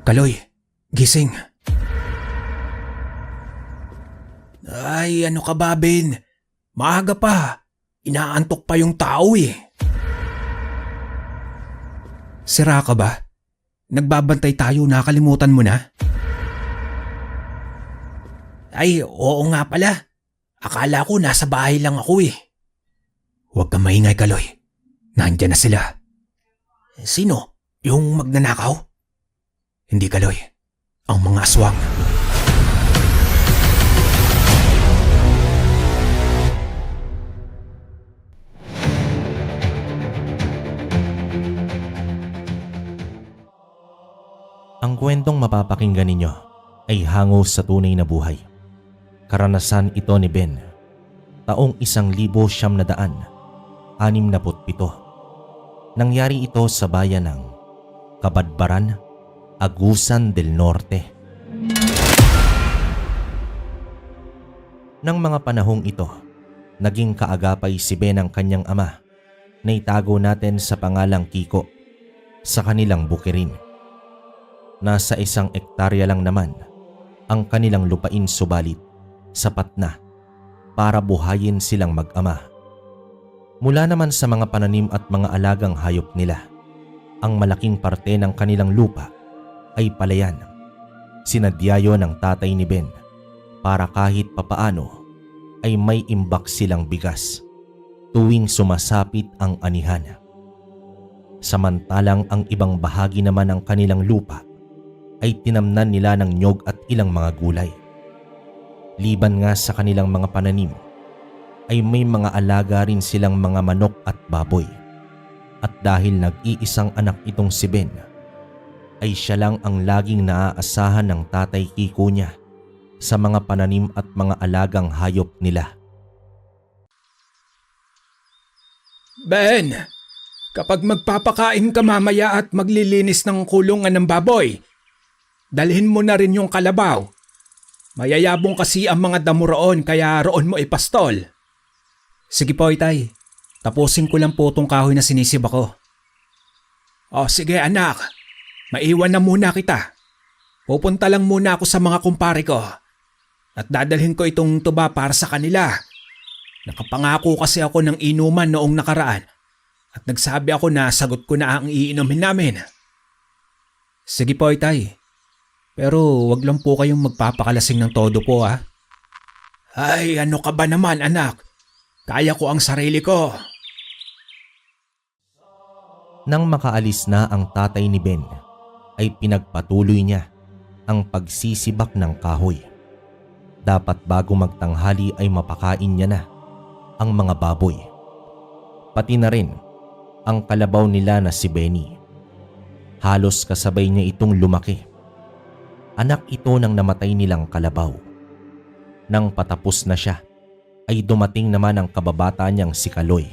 Kaloy, gising. Ay, ano ka ba, Ben? Maaga pa. Inaantok pa yung tao eh. Sira ka ba? Nagbabantay tayo, nakalimutan mo na? Ay, oo nga pala. Akala ko nasa bahay lang ako eh. Huwag kang maingay, Kaloy. Nandiyan na sila. Sino? Yung magnanakaw? Hindi, Kaloy. Ang mga aswang. Ang kwentong mapapakinggan ninyo ay hango sa tunay na buhay. Karanasan ito ni Ben, taong 1967. Nangyari ito sa bayan ng Kabadbaran, Agusan del Norte. Nang mga panahong ito, naging kaagapay si Ben ng kanyang ama na itago natin sa pangalang Kiko sa kanilang bukirin. Nasa 1 ektarya lang naman ang kanilang lupain, subalit sapat na para buhayin silang mag-ama. Mula naman sa mga pananim at mga alagang hayop nila, ang malaking parte ng kanilang lupa ay palayan. Sinadyayo ng tatay ni Ben para kahit papaano ay may imbak silang bigas tuwing sumasapit ang anihan. Samantalang ang ibang bahagi naman ng kanilang lupa ay tinamnan nila ng nyog at ilang mga gulay. Liban nga sa kanilang mga pananim, ay may mga alaga rin silang mga manok at baboy. At dahil nag-iisang anak itong si Ben, ay siya lang ang laging naaasahan ng tatay Kiko niya sa mga pananim at mga alagang hayop nila. Ben, kapag magpapakain ka mamaya at maglilinis ng kulungan ng baboy, dalhin mo na rin yung kalabaw. Mayayabong kasi ang mga damo roon, kaya roon mo ipastol. Sige po, Itay. Tapusin ko lang po itong kahoy na sinisib ako. O sige anak, maiwan na muna kita. Pupunta lang muna ako sa mga kumpare ko at dadalhin ko itong tuba para sa kanila. Nakapangako kasi ako ng inuman noong nakaraan at nagsabi ako na sagot ko na ang iinumin namin. Sige po, Itay. Pero wag lang po kayong magpapakalasing ng todo po ha. Ay, ano ka ba naman anak? Kaya ko ang sarili ko. Nang makaalis na ang tatay ni Ben, ay pinagpatuloy niya ang pagsisibak ng kahoy. Dapat bago magtanghali ay mapakain niya na ang mga baboy. Pati na rin ang kalabaw nila na si Benny. Halos kasabay niya itong lumaki. Anak ito ng namatay nilang kalabaw. Nang patapos na siya, ay dumating naman ang kababata niyang si Kaloy.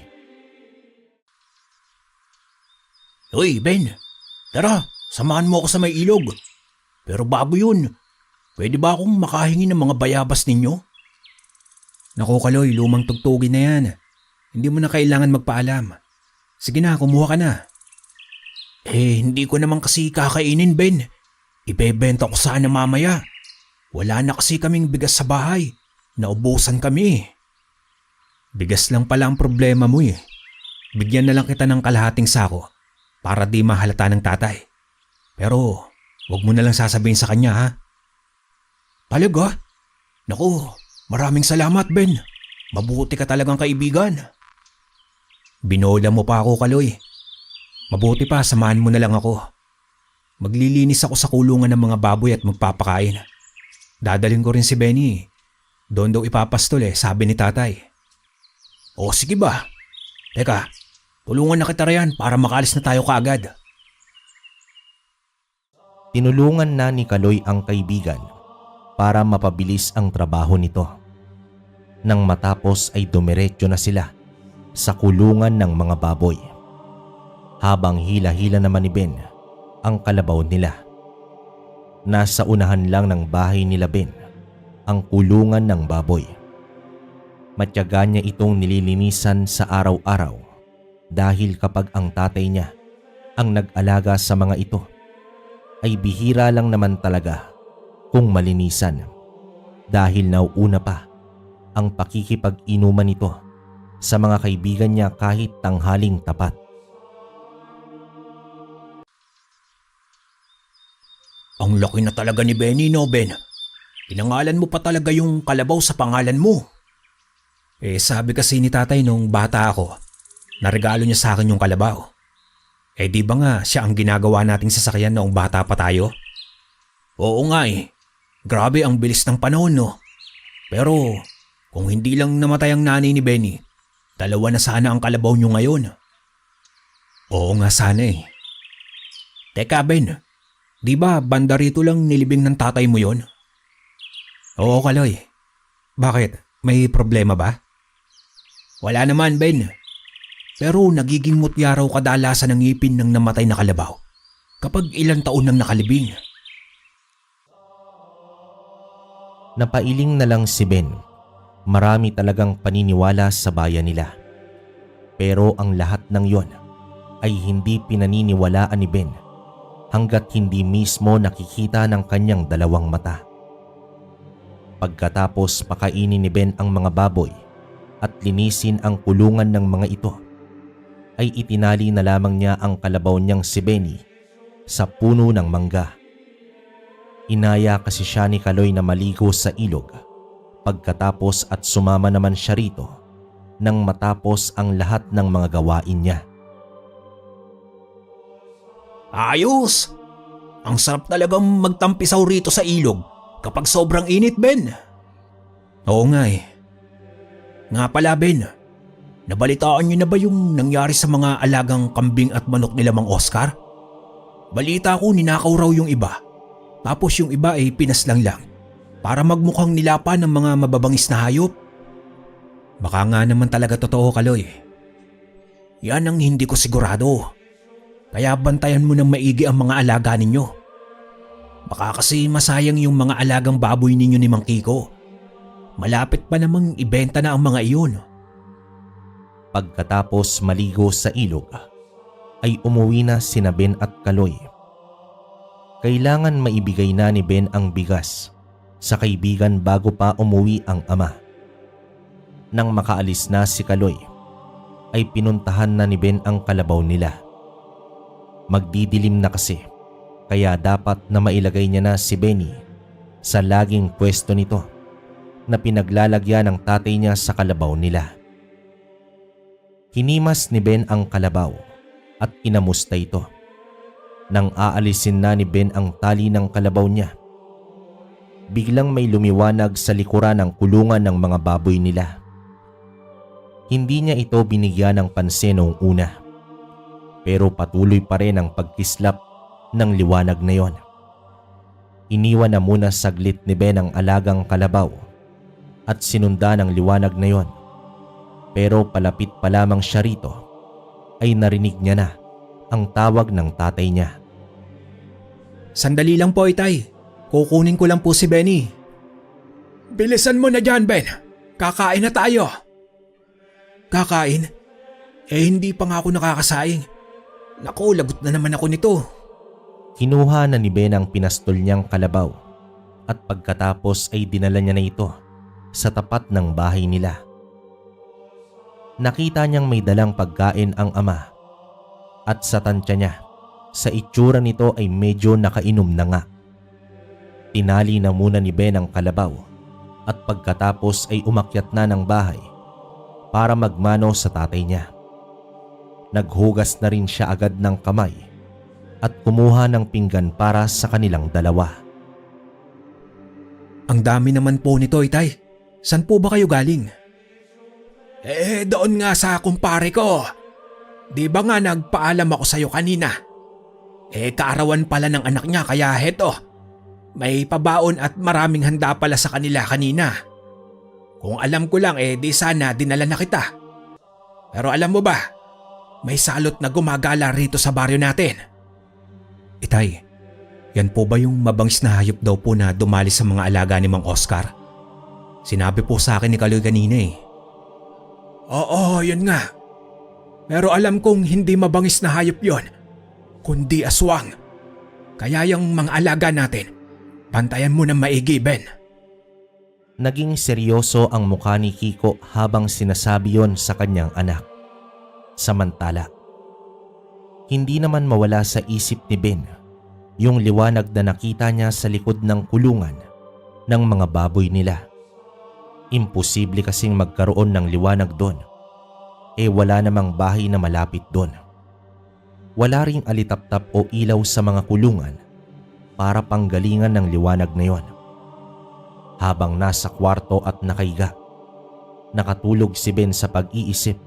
Uy, Ben. Tara, samahan mo ako sa may ilog. Pero bago yun, pwede ba akong makahingi ng mga bayabas ninyo? Naku, Kaloy, lumang tugtugin na yan. Hindi mo na kailangan magpaalam. Sige na, kumuha ka na. Hindi ko naman kasi kakainin, Ben. Ibebenta ko sana mamaya. Wala na kasi kaming bigas sa bahay. Naubusan kami. Bigas lang pala ang problema mo eh. Bigyan na lang kita ng kalahating sako para di mahalata ng tatay. Pero wag mo na lang sasabihin sa kanya ha. Talaga? Naku, maraming salamat Ben. Mabuti ka talagang kaibigan. Binola mo pa ako, Kaloy. Mabuti pa, samahan mo na lang ako. Maglilinis ako sa kulungan ng mga baboy at magpapakain. Dadalhin ko rin si Benny. Doon daw ipapastol sabi ni tatay. O sige ba? Teka, tulungan na kita riyan para makaalis na tayo kaagad. Tinulungan na ni Kaloy ang kaibigan para mapabilis ang trabaho nito. Nang matapos ay dumiretso na sila sa kulungan ng mga baboy. Habang hila-hila naman ni Ben ang kalabaw nila. Nasa unahan lang ng bahay nila Ben ang kulungan ng baboy. Matyaga niya itong nililinisan sa araw-araw dahil kapag ang tatay niya ang nag-alaga sa mga ito, ay bihira lang naman talaga kung malinisan dahil nauuna pa ang pakikipag-inuman nito sa mga kaibigan niya kahit tanghaling tapat. Ang laki na talaga ni Benny, no, Ben? Pinangalan mo pa talaga yung kalabaw sa pangalan mo. Sabi kasi ni tatay nung bata ako, naregalo niya sa akin yung kalabaw. Di ba nga siya ang ginagawa nating sasakyan noong bata pa tayo? Oo nga eh. Grabe ang bilis ng panahon, no? Pero kung hindi lang namatay ang nanay ni Benny, dalawa na sana ang kalabaw niyo ngayon. Oo nga sana eh. Teka Ben, di ba banda rito lang nilibing ng tatay mo yon? Oo Kaloy. Bakit? May problema ba? Wala naman Ben. Pero nagiging mutya raw kadalasan ng ngipin ng namatay na kalabaw kapag ilang taon nang nakalibing. Napailing na lang si Ben. Marami talagang paniniwala sa bayan nila. Pero ang lahat ng yon ay hindi pinaniniwalaan ni Ben hanggat hindi mismo nakikita ng kanyang dalawang mata. Pagkatapos pakainin ni Ben ang mga baboy at linisin ang kulungan ng mga ito, ay itinali na lamang niya ang kalabaw niyang si Benny sa puno ng mangga. Inaya kasi siya ni Kaloy na maligo sa ilog pagkatapos at sumama naman siya rito nang matapos ang lahat ng mga gawain niya. Ayos! Ang sarap talagang magtampisaw rito sa ilog kapag sobrang init, Ben. Oo nga eh. Nga pala, Ben, nabalitaan niyo na ba yung nangyari sa mga alagang kambing at manok nila Mang Oscar? Balita ko ninakaw raw yung iba, tapos yung iba ay pinaslang lang para magmukhang nilapa ng mga mababangis na hayop. Baka nga naman talaga totoo, Kaloy. Yan ang hindi ko sigurado. Kaya bantayan mo ng maigi ang mga alaga ninyo. Baka kasi masayang yung mga alagang baboy ninyo ni Mang Kiko. Malapit pa namang ibenta na ang mga iyon. Pagkatapos maligo sa ilog, ay umuwi na sina Ben at Kaloy. Kailangan maibigay na ni Ben ang bigas sa kaibigan bago pa umuwi ang ama. Nang makaalis na si Kaloy, ay pinuntahan na ni Ben ang kalabaw nila. Magdidilim na kasi, kaya dapat na mailagay niya na si Benny sa laging pwesto nito na pinaglalagyan ng tatay niya sa kalabaw nila. Hinimas ni Ben ang kalabaw at inamusta ito. Nang aalisin na ni Ben ang tali ng kalabaw niya, biglang may lumiwanag sa likuran ng kulungan ng mga baboy nila. Hindi niya ito binigyan ng pansin noong una, pero patuloy pa rin ang pagkislap ng liwanag na yon. Iniwan na muna saglit ni Ben ang alagang kalabaw at sinunda ng liwanag na yon. Pero palapit pa lamang siya rito ay narinig niya na ang tawag ng tatay niya. Sandali lang po, Itay. Kukunin ko lang po si Benny. Bilisan mo na dyan, Ben. Kakain na tayo. Kakain? Hindi pa nga ako nakakasaing. Naku, lagot na naman ako nito. Kinuha na ni Ben ang pinastol niyang kalabaw at pagkatapos ay dinala niya na ito sa tapat ng bahay nila. Nakita niyang may dalang pagkain ang ama at sa tansya niya, sa itsura nito ay medyo nakainom na nga. Tinali na muna ni Ben ang kalabaw at pagkatapos ay umakyat na ng bahay para magmano sa tatay niya. Naghugas na rin siya agad ng kamay at kumuha ng pinggan para sa kanilang dalawa. Ang dami naman po nito, Itay. San po ba kayo galing? Doon nga sa kumpare ko. Di ba nga nagpaalam ako sa'yo kanina? Kaarawan pala ng anak niya kaya heto. May pabaon at maraming handa pala sa kanila kanina. Kung alam ko lang di sana dinala na kita. Pero alam mo ba, may salot na gumagala rito sa baryo natin. Itay, yan po ba yung mabangis na hayop daw po na dumali sa mga alaga ni Mang Oscar? Sinabi po sa akin ni Kaloy kanina eh. Oo, yun nga. Pero alam kong hindi mabangis na hayop yon, kundi aswang. Kaya yung mga alaga natin, bantayan mo ng maigi, Ben. Naging seryoso ang mukha ni Kiko habang sinasabi yon sa kanyang anak. Samantala, hindi naman mawala sa isip ni Ben yung liwanag na nakita niya sa likod ng kulungan ng mga baboy nila. Imposible kasing magkaroon ng liwanag doon. Wala namang bahay na malapit doon. Wala ring alitaptap o ilaw sa mga kulungan para panggalingan ng liwanag na yon. Habang nasa kwarto at nakaiga, nakatulog si Ben sa pag-iisip.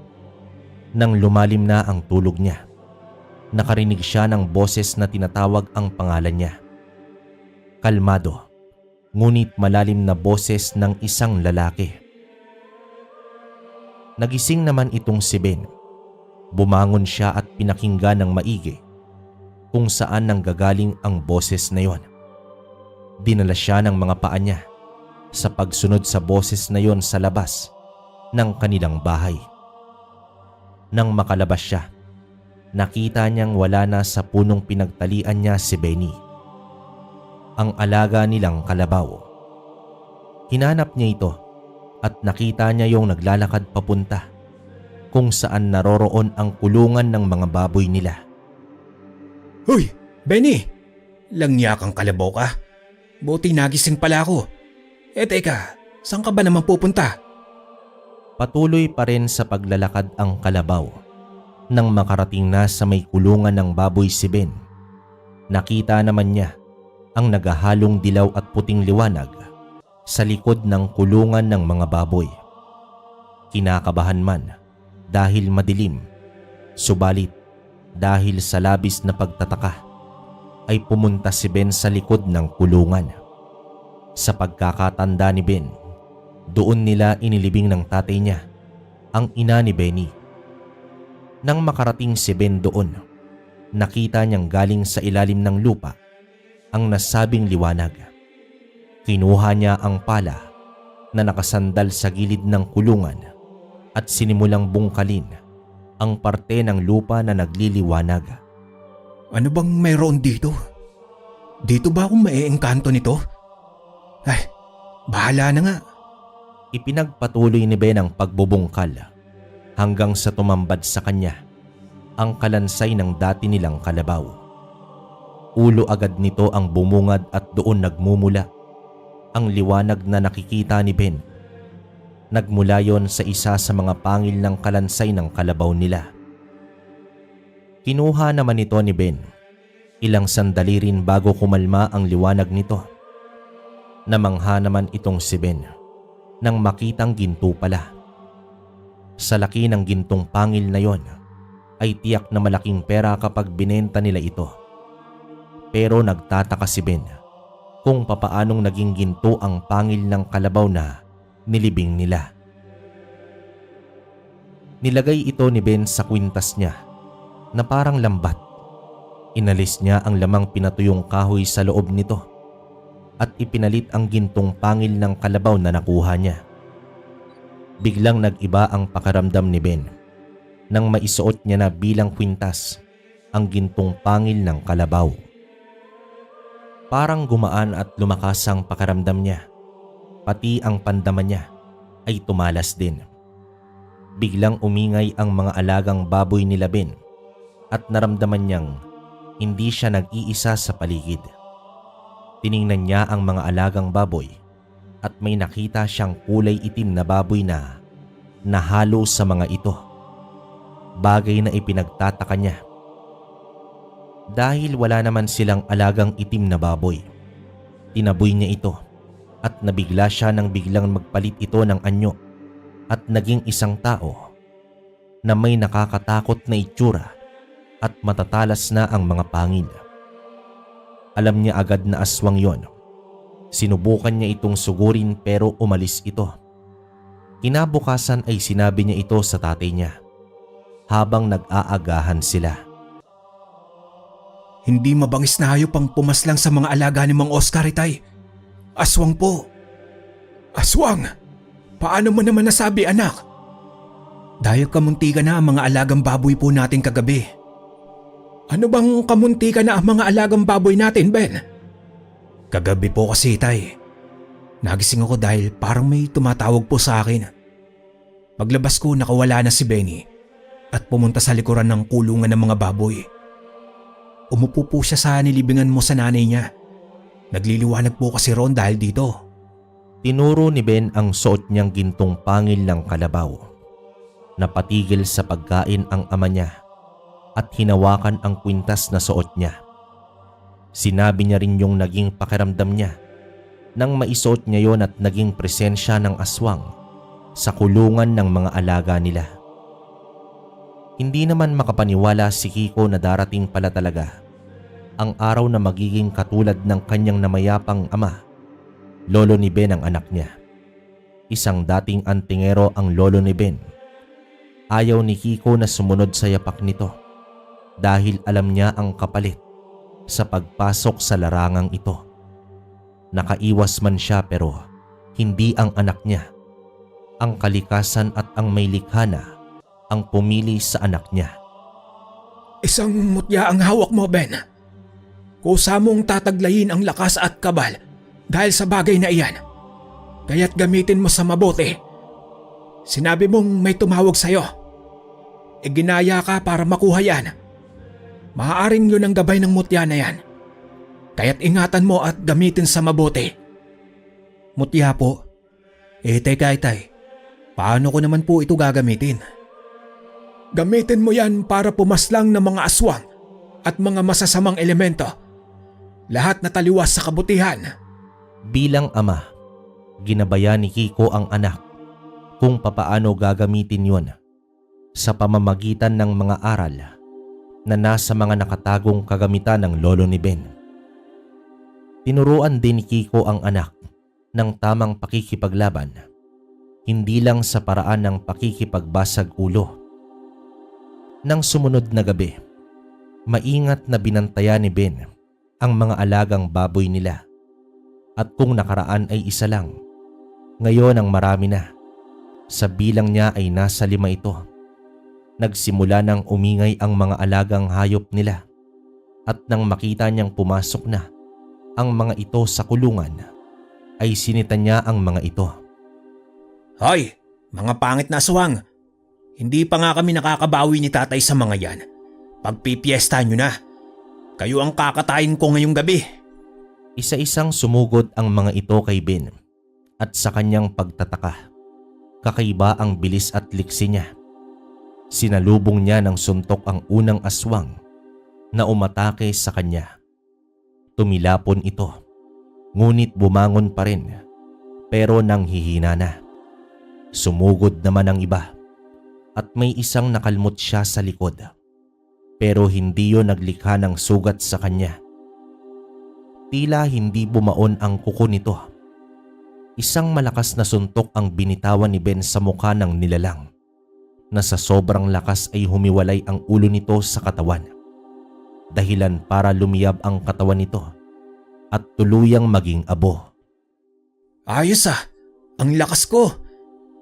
Nang lumalim na ang tulog niya, nakarinig siya ng boses na tinatawag ang pangalan niya. Kalmado, ngunit malalim na boses ng isang lalaki. Nagising naman itong si Ben. Bumangon siya at pinakinggan ng maigi kung saan nanggagaling ang boses na yon. Dinala siya ng mga paa niya sa pagsunod sa boses na yon sa labas ng kanilang bahay. Nang makalabas siya, nakita niyang wala na sa punong pinagtalian niya si Benny, ang alaga nilang kalabaw. Hinanap niya ito at nakita niya yung naglalakad papunta kung saan naroroon ang kulungan ng mga baboy nila. Hoy, Benny! Langya kang kalabaw ka. Buti nagising pala ako. Teka, saan ka ba naman pupunta? Patuloy pa rin sa paglalakad ang kalabaw. Nang makarating na sa may kulungan ng baboy si Ben, nakita naman niya ang nagahalong dilaw at puting liwanag sa likod ng kulungan ng mga baboy. Kinakabahan man dahil madilim, subalit dahil sa labis na pagtataka ay pumunta si Ben sa likod ng kulungan. Sa pagkakatanda ni Ben, doon nila inilibing ng tatay niya ang ina ni Benny. Nang makarating si Ben doon, nakita niyang galing sa ilalim ng lupa ang nasabing liwanag. Kinuha niya ang pala na nakasandal sa gilid ng kulungan at sinimulang bungkalin ang parte ng lupa na nagliliwanag. Ano bang mayroon dito? Dito ba akong maeengkanto nito? Ay, bahala na nga. Ipinagpatuloy ni Ben ang pagbubungkal hanggang sa tumambad sa kanya ang kalansay ng dati nilang kalabaw. Ulo agad nito ang bumungad at doon nagmumula ang liwanag na nakikita ni Ben. Nagmula yon sa isa sa mga pangil ng kalansay ng kalabaw nila. Kinuha naman ito ni Ben. Ilang sandali rin bago kumalma ang liwanag nito. Namangha naman itong si Ben nang makitang ginto pala. Sa laki ng gintong pangil na yon ay tiyak na malaking pera kapag binenta nila ito. Pero nagtataka si Ben kung papaanong naging ginto ang pangil ng kalabaw na nilibing nila. Nilagay ito ni Ben sa kwintas niya na parang lambat. Inalis niya ang lamang pinatuyong kahoy sa loob nito at ipinalit ang gintong pangil ng kalabaw na nakuha niya. Biglang nag-iba ang pakiramdam ni Ben nang maisuot niya na bilang kwintas ang gintong pangil ng kalabaw. Parang gumaan at lumakas ang pakiramdam niya. Pati ang pandama niya ay tumalas din. Biglang umingay ang mga alagang baboy nila Ben at naramdaman niyang hindi siya nag-iisa sa paligid. Tiningnan niya ang mga alagang baboy at may nakita siyang kulay itim na baboy na nahalo sa mga ito. Bagay na ipinagtataka niya. Dahil wala naman silang alagang itim na baboy, tinaboy niya ito at nabigla siya nang biglang magpalit ito ng anyo at naging isang tao na may nakakatakot na itsura at matatalas na ang mga pangil. Alam niya agad na aswang yon. Sinubukan niya itong sugurin pero umalis ito. Kinabukasan ay sinabi niya ito sa tatay niya habang nag-aagahan sila. Hindi mabangis na hayop ang pumaslang sa mga alaga ni Mang Oscar, Itay. Aswang po. Aswang? Paano mo naman nasabi, anak? Dahil kamuntikan na ang mga alagang baboy po natin kagabi. Ano bang kamunti ka na ang mga alagang baboy natin, Ben? Kagabi po kasi, Tay. Nagising ako dahil parang may tumatawag po sa akin. Paglabas ko, nakawala na si Benny at pumunta sa likuran ng kulungan ng mga baboy. Umupo po siya sa nilibingan mo sa nanay niya. Nagliliwanag po kasi ron dahil dito. Tinuro ni Ben ang suot niyang gintong pangil ng kalabaw. Napatigil sa pagkain ang ama niya at hinawakan ang kwintas na suot niya. Sinabi niya rin yung naging pakiramdam niya nang maisuot niya yon at naging presensya ng aswang sa kulungan ng mga alaga nila. Hindi naman makapaniwala si Kiko na darating pala talaga ang araw na magiging katulad ng kanyang namayapang ama. Lolo ni Ben ang anak niya. Isang dating antingero ang lolo ni Ben. Ayaw ni Kiko na sumunod sa yapak nito dahil alam niya ang kapalit sa pagpasok sa larangang ito. Nakaiwas man siya pero hindi ang anak niya. Ang kalikasan at ang may likha na ang pumili sa anak niya. Isang mutya ang hawak mo, Ben. Kusa mong tataglayin ang lakas at kabal dahil sa bagay na iyan. Kaya't gamitin mo sa mabuti. Sinabi mong may tumawag sa'yo. Ginaya ka para makuha yan. Maaaring yun ang gabay ng mutya na yan. Kaya't ingatan mo at gamitin sa mabuti. Mutya po? Teka, Itay. Paano ko naman po ito gagamitin? Gamitin mo yan para pumaslang ng mga aswang at mga masasamang elemento. Lahat na taliwas sa kabutihan. Bilang ama, ginabayan ni Kiko ang anak kung papaano gagamitin yon sa pamamagitan ng mga aral na nasa mga nakatagong kagamitan ng lolo ni Ben. Tinuruan din ni Kiko ang anak ng tamang pakikipaglaban, hindi lang sa paraan ng pakikipagbasag ulo. Nang sumunod na gabi, maingat na binantayan ni Ben ang mga alagang baboy nila. At kung nakaraan ay isa lang, ngayon ang marami na. Sa bilang niya ay nasa 5 ito. Nagsimula nang umingay ang mga alagang hayop nila. At nang makita niyang pumasok na ang mga ito sa kulungan, ay sinita niya ang mga ito. Hoy, mga pangit na aswang! Hindi pa nga kami nakakabawi ni tatay sa mga yan. Pagpipiesta nyo na. Kayo ang kakatayin ko ngayong gabi. Isa-isang sumugod ang mga ito kay Ben at sa kanyang pagtataka, kakaiba ang bilis at liksi niya. Sinalubong niya ng suntok ang unang aswang na umatake sa kanya. Tumilapon ito, ngunit bumangon pa rin, pero nanghihina na. Sumugod naman ang iba at may isang nakalmot siya sa likod, pero hindi yon naglikha ng sugat sa kanya. Tila hindi bumaon ang kuko nito. Isang malakas na suntok ang binitawan ni Ben sa mukha ng nilalang, na sa sobrang lakas ay humiwalay ang ulo nito sa katawan. Dahilan para lumiyab ang katawan nito at tuluyang maging abo. Ayos ah, ang lakas ko.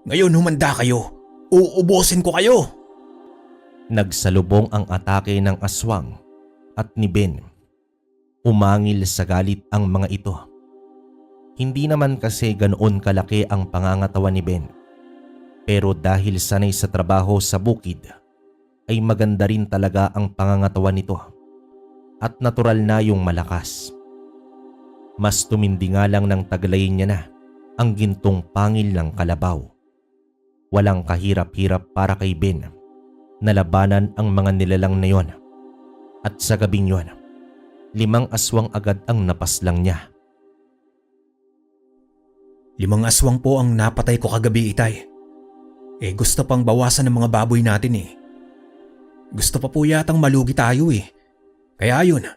Ngayon humanda kayo. Uubusin ko kayo. Nagsalubong ang atake ng aswang at ni Ben. Umangil sa galit ang mga ito. Hindi naman kasi ganoon kalaki ang pangangatawan ni Ben. Pero dahil sanay sa trabaho sa bukid, ay maganda rin talaga ang pangangatawan nito. At natural na yung malakas. Mas tumindi nga lang ng taglayin niya na ang gintong pangil ng kalabaw. Walang kahirap-hirap para kay Ben na labanan ang mga nilalang na yon. At sa gabing yon, 5 aswang agad ang napaslang niya. 5 aswang po ang napatay ko kagabi, Itay. Gusto pang bawasan ng mga baboy natin eh. Gusto pa po yatang malugi tayo eh. Kaya yun,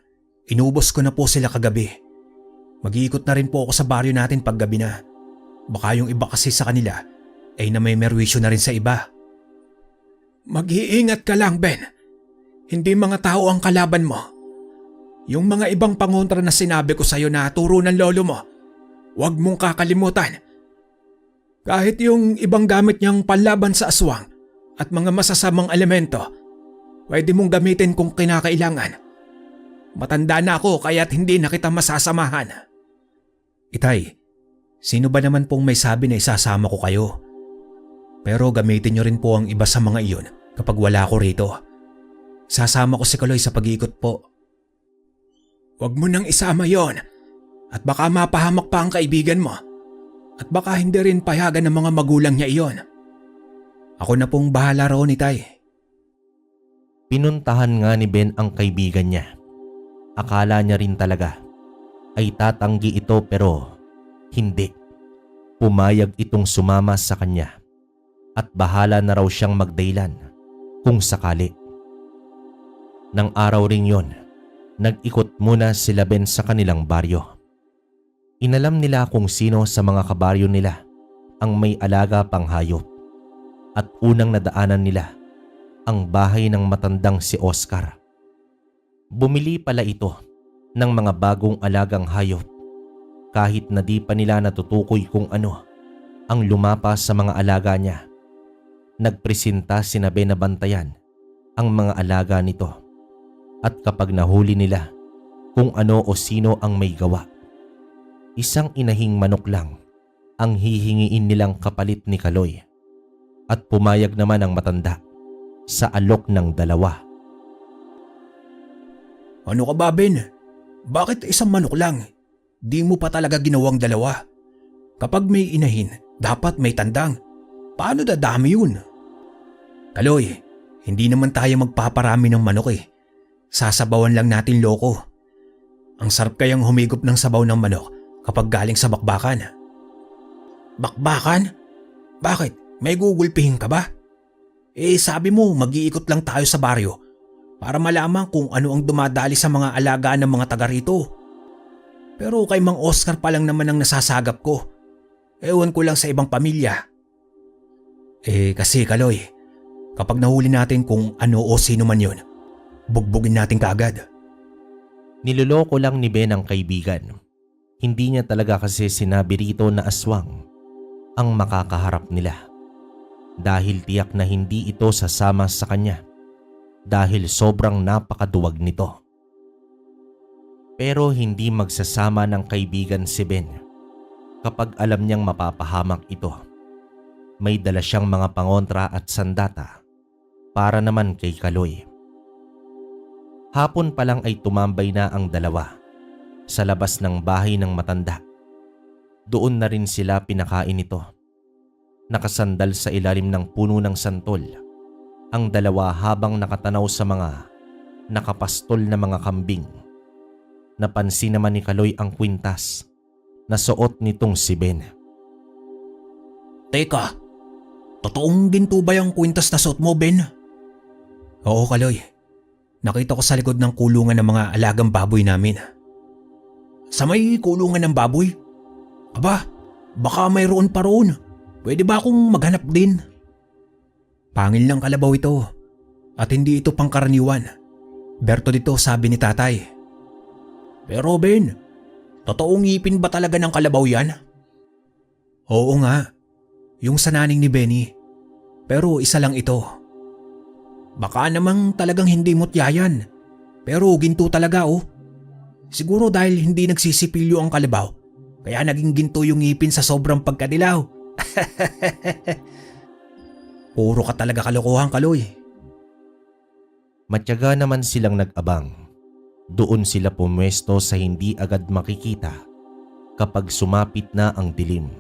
inubos ko na po sila kagabi. Mag-iikot na rin po ako sa baryo natin paggabi na. Baka yung iba kasi sa kanila ay na may merwisyo na rin sa iba. Mag-iingat ka lang, Ben. Hindi mga tao ang kalaban mo. Yung mga ibang pangontra na sinabi ko sa'yo na turo ng lolo mo, huwag mong kakalimutan. Kahit yung ibang gamit niyang panlaban sa aswang at mga masasamang elemento, Pwede mong gamitin kung kinakailangan. Matanda na ako kaya't hindi na kita masasamahan. Itay, sino ba naman pong may sabi na isasama ko kayo? Pero gamitin niyo rin po ang iba sa mga iyon kapag wala ako rito. Sasama ko si Kaloy sa pag-iikot po. Huwag mo nang isama yon at baka mapahamak pa ang kaibigan mo at baka hindi rin payagan ng mga magulang niya iyon. Ako na pong bahala roon, Itay. Pinuntahan nga ni Ben ang kaibigan niya. Akala niya rin talaga ay tatanggi ito pero hindi. Pumayag itong sumama sa kanya at bahala na raw siyang magdaylan kung sakali. Nang araw ring yon, nag-ikot muna sila Ben sa kanilang baryo. Inalam nila kung sino sa mga kabaryo nila ang may alaga pang hayop at unang nadaanan nila ang bahay ng matandang si Oscar. Bumili pala ito ng mga bagong alagang hayop kahit na di pa nila natutukoy kung ano ang lumapas sa mga alaga niya. Nagpresenta sina Ben na bantayan ang mga alaga nito at kapag nahuli nila kung ano o sino ang may gawa, isang inahing manok lang ang hihingiin nilang kapalit ni Kaloy at pumayag naman ang matanda sa alok ng 2. Ano ka ba, Ben? Bakit isang manok lang? Di mo pa talaga ginawang 2. Kapag may inahin, dapat may tandang. Paano dadami yun? Kaloy, hindi naman tayo magpaparami ng manok eh. Sasabawan lang natin loko. Ang sarap kayang humigop ng sabaw ng manok kapag galing sa bakbakan. Bakbakan? Bakit? May gugulpihin ka ba? Sabi mo mag-iikot lang tayo sa baryo para malaman kung ano ang dumadali sa mga alagaan ng mga taga rito. Pero kay Mang Oscar pa lang naman ang nasasagap ko. Ewan ko lang sa ibang pamilya. Kasi Kaloy, kapag nahuli natin kung ano o sino man yun, bugbugin natin kaagad. Niloloko lang ni Ben ang kaibigan. Hindi niya talaga kasi sinabi rito na aswang ang makakaharap nila. Dahil tiyak na hindi ito sasama sa kanya dahil sobrang napakaduwag nito. Pero hindi magsasama ng kaibigan si Ben kapag alam niyang mapapahamak ito. May dala siyang mga pangontra at sandata para naman kay Kaloy. Hapon pa lang ay tumambay na ang 2 sa labas ng bahay ng matanda. Doon na rin sila pinakain ito. Nakasandal sa ilalim ng puno ng santol ang 2 habang nakatanaw sa mga nakapastol na mga kambing. Napansin naman ni Kaloy ang kwintas na suot nitong si Ben. Teka, totoong ginto ba yung kwintas na suot mo, Ben? Oo, Kaloy. Nakita ko sa likod ng kulungan ng mga alagang baboy namin. Sa may kulungan ng baboy? Aba, baka mayroon pa roon. Pwede ba akong maghanap din? Pangil ng kalabaw ito at hindi ito pangkaraniwan. Berto dito, sabi ni tatay. Pero Ben, totoong ngipin ba talaga ng kalabaw yan? Oo nga, yung sananing ni Benny. Pero isa lang ito. Baka namang talagang hindi mutya yan. Pero ginto talaga oh. Siguro dahil hindi nagsisipilyo ang kalabaw, kaya naging ginto yung ngipin sa sobrang pagkadilaw. Puro ka talaga kalokohan, Kaloy. Matyaga naman silang nag-abang. Doon sila pumwesto sa hindi agad makikita kapag sumapit na ang dilim.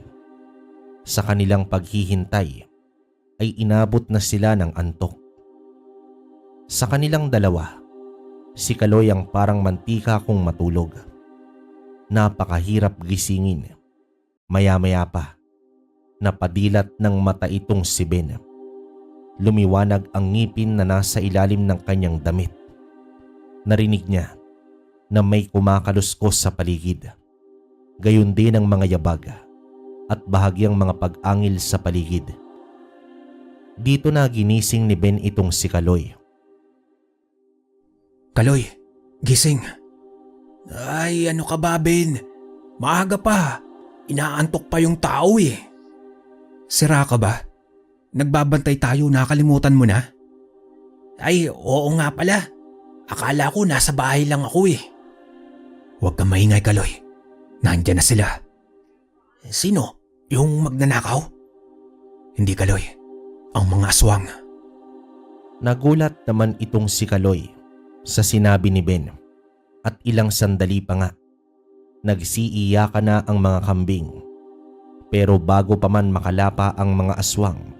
Sa kanilang paghihintay ay inabot na sila ng antok. Sa kanilang 2, si Kaloy ang parang mantika kung matulog. Napakahirap gisingin. Maya-maya pa, napadilat ng mata itong si Ben. Lumiwanag ang ngipin na nasa ilalim ng kanyang damit. Narinig niya na may kumakaluskos sa paligid. Gayon din ang mga yabag at bahagyang mga pag-angil sa paligid. Dito na ginising ni Ben itong si Kaloy. Kaloy, gising. Ay, ano ka ba, Ben? Maaga pa. Inaantok pa yung tao eh. Sira ka ba? Nagbabantay tayo, nakalimutan mo na? Ay, oo nga pala. Akala ko nasa bahay lang ako eh. Huwag kang maingay, Kaloy. Nandyan na sila. Sino? Yung magnanakaw? Hindi, Kaloy. Ang mga aswang. Nagulat naman itong si Kaloy sa sinabi ni Ben at ilang sandali pa nga. Nagsiiyakan na ang mga kambing. Pero bago pa man makalapa ang mga aswang,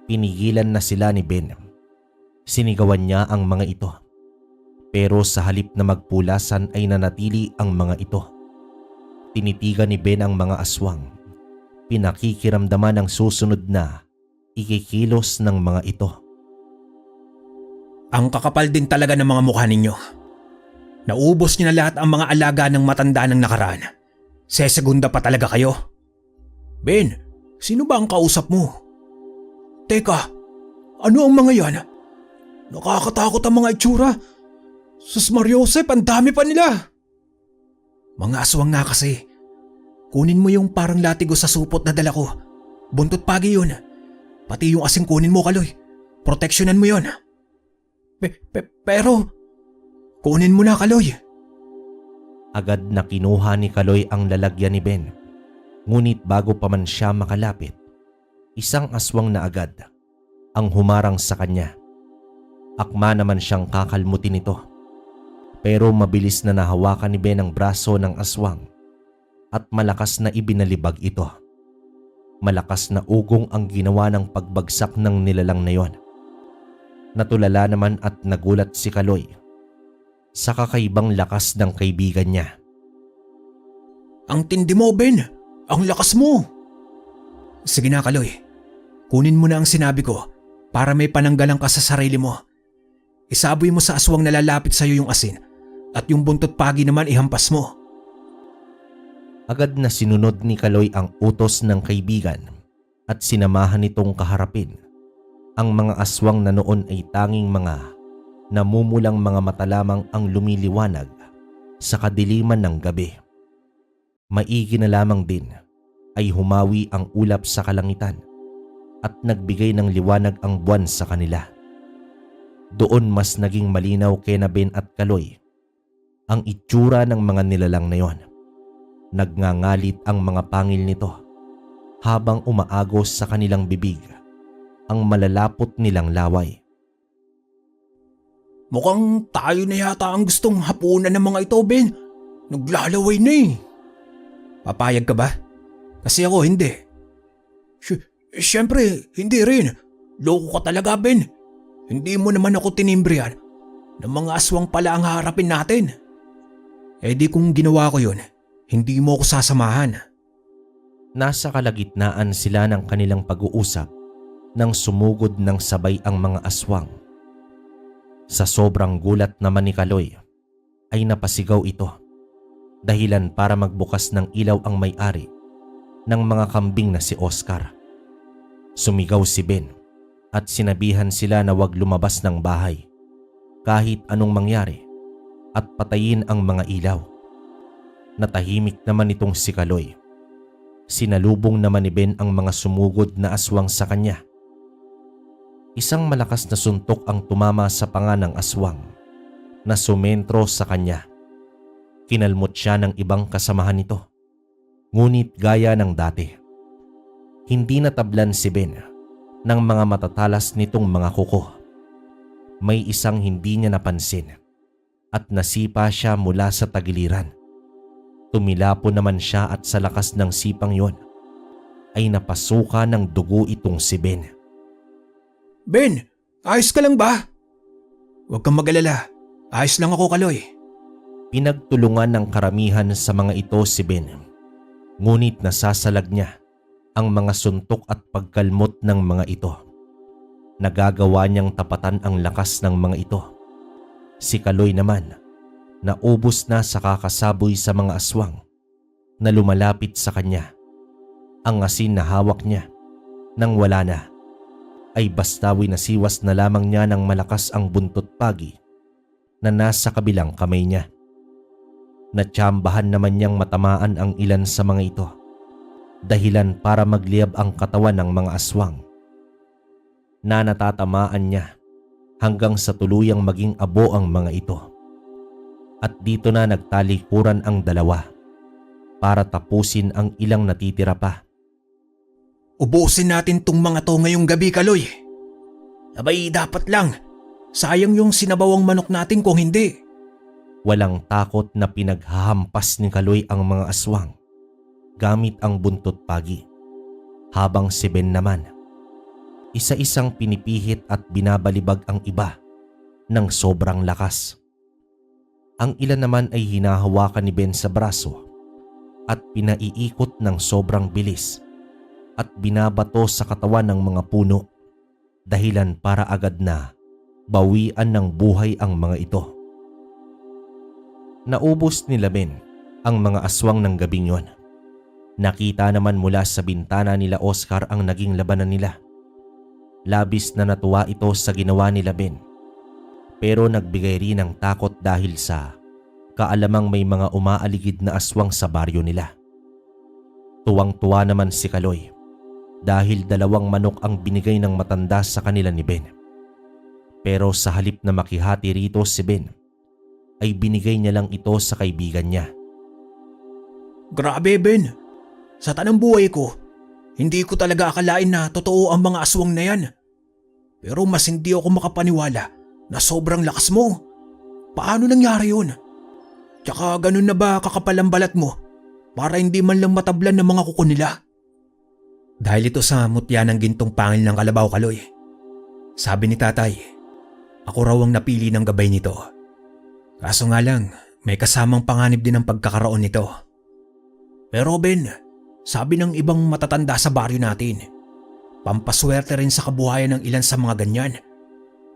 pinigilan na sila ni Ben. Sinigawan niya ang mga ito. Pero sa halip na magpulasan ay nanatili ang mga ito. Tinitigan ni Ben ang mga aswang. Pinakikiramdaman ang susunod na ikikilos ng mga ito. Ang kakapal din talaga ng mga mukha ninyo. Naubos niyo na lahat ang mga alaga ng matanda ng nakaraan. Sesegunda pa talaga kayo. Ben, sino ba ang kausap mo? Teka, ano ang mga yan? Nakakatakot ang mga itsura. Sus Mariosep, ang dami pa nila. Mga aswang nga kasi. Kunin mo yung parang latigo sa supot na dala ko. Buntot pagi yun. Pati yung asing kunin mo, Kaloy. Proteksyonan mo yun. Pero, kunin mo na, Kaloy. Agad na kinuha ni Kaloy ang lalagyan ni Ben. Ngunit bago pa man siya makalapit, isang aswang na agad ang humarang sa kanya. Akma naman siyang kakalmutin nito. Pero mabilis na nahawakan ni Ben ang braso ng aswang at malakas na ibinalibag ito. Malakas na ugong ang ginawa ng pagbagsak ng nilalang na yon. Natulala naman at nagulat si Kaloy sa kakaibang lakas ng kaibigan niya. Ang tindi mo, Ben. Ang lakas mo. Sige na, Kaloy. Kunin mo na ang sinabi ko para may pananggalang ka sa sarili mo. Isaboy mo sa aswang na lalapit sa iyo yung asin at yung buntot pagi naman ihampas mo. Agad na sinunod ni Kaloy ang utos ng kaibigan at sinamahan nitong kaharapin ang mga aswang na noon ay tanging mga namumulang mga mata lamang ang lumiliwanag sa kadiliman ng gabi. Maigi na lamang din ay humawi ang ulap sa kalangitan at nagbigay ng liwanag ang buwan sa kanila. Doon mas naging malinaw kina Ben at Kaloy ang itsura ng mga nilalang na yon. Nagngangalit ang mga pangil nito habang umaagos sa kanilang bibig ang malalapot nilang laway. Mukhang tayo na yata ang gustong hapunan ng mga ito, Ben. Naglalaway na eh. Papayag ka ba? Kasi ako hindi. Siyempre, hindi rin. Loko ka talaga, Ben. Hindi mo naman ako tinimbrihan ng mga aswang pala ang haharapin natin. Eh di kung ginawa ko yun, hindi mo ako sasamahan. Nasa kalagitnaan sila ng kanilang pag-uusap nang sumugod ng sabay ang mga aswang. Sa sobrang gulat naman ni Kaloy ay napasigaw ito. Dahilan para magbukas ng ilaw ang may-ari ng mga kambing na si Oscar. Sumigaw si Ben at sinabihan sila na wag lumabas ng bahay kahit anong mangyari at patayin ang mga ilaw. Natahimik naman itong si Kaloy. Sinalubong naman ni Ben ang mga sumugod na aswang sa kanya. Isang malakas na suntok ang tumama sa panga ng aswang na sumentro sa kanya. Kinalmot siya ng ibang kasamahan nito. Ngunit gaya ng dati, hindi natablan si Ben ng mga matatalas nitong mga kuko. May isang hindi niya napansin at nasipa siya mula sa tagiliran. Tumilapo naman siya at sa lakas ng sipang yon ay napasuka ng dugo itong si Ben. Ben, ayos ka lang ba? Huwag kang mag-alala. Ayos lang ako, Kaloy. Pinagtulungan ng karamihan sa mga ito si Ben. Ngunit nasasalag niya ang mga suntok at pagkalmot ng mga ito. Nagagawa niyang tapatan ang lakas ng mga ito. Si Kaloy naman, naubos na sa kakasaboy sa mga aswang na lumalapit sa kanya. Ang asin na hawak niya nang wala na ay bastawi na siwas na lamang niya ng malakas ang buntot pagi na nasa kabilang kamay niya. Natsambahan naman niyang matamaan ang ilan sa mga ito, dahilan para magliyab ang katawan ng mga aswang. Na natatamaan niya hanggang sa tuluyang maging abo ang mga ito. At dito na nagtalikuran ang dalawa para tapusin ang ilang natitira pa. Ubusin natin tong mga to ngayong gabi, Kaloy. Abay, dapat lang. Sayang yung sinabawang manok natin kung hindi. Walang takot na pinaghahampas ni Kaloy ang mga aswang gamit ang buntot pagi. Habang si Ben naman, isa-isang pinipihit at binabalibag ang iba ng sobrang lakas. Ang ilan naman ay hinahawakan ni Ben sa braso at pinaiikot ng sobrang bilis at binabato sa katawan ng mga puno, dahilan para agad na bawian ng buhay ang mga ito. Naubos nila Ben ang mga aswang ng gabing yon. Nakita naman mula sa bintana nila Oscar ang naging labanan nila. Labis na natuwa ito sa ginawa nila Ben, pero nagbigay rin ng takot dahil sa kaalamang may mga umaaligid na aswang sa baryo nila. Tuwang-tuwa naman si Kaloy dahil 2 manok ang binigay ng matanda sa kanila ni Ben. Pero sa halip na makihati rito si Ben, ay binigay niya lang ito sa kaibigan niya. Grabe, Ben. Sa tanang buhay ko, hindi ko talaga akalain na totoo ang mga aswang na yan. Pero mas hindi ako makapaniwala na sobrang lakas mo. Paano nangyari yun? Tsaka ganun na ba kakapal ang balat mo para hindi man lang matablan ng mga kuko nila? Dahil ito sa mutya ng gintong pangil ng kalabaw, Kaloy. Sabi ni tatay, ako raw ang napili ng gabay nito. Kaso nga lang, may kasamang panganib din ang pagkakaroon nito. Pero Ben, sabi ng ibang matatanda sa baryo natin, pampaswerte rin sa kabuhayan ng ilan sa mga ganyan.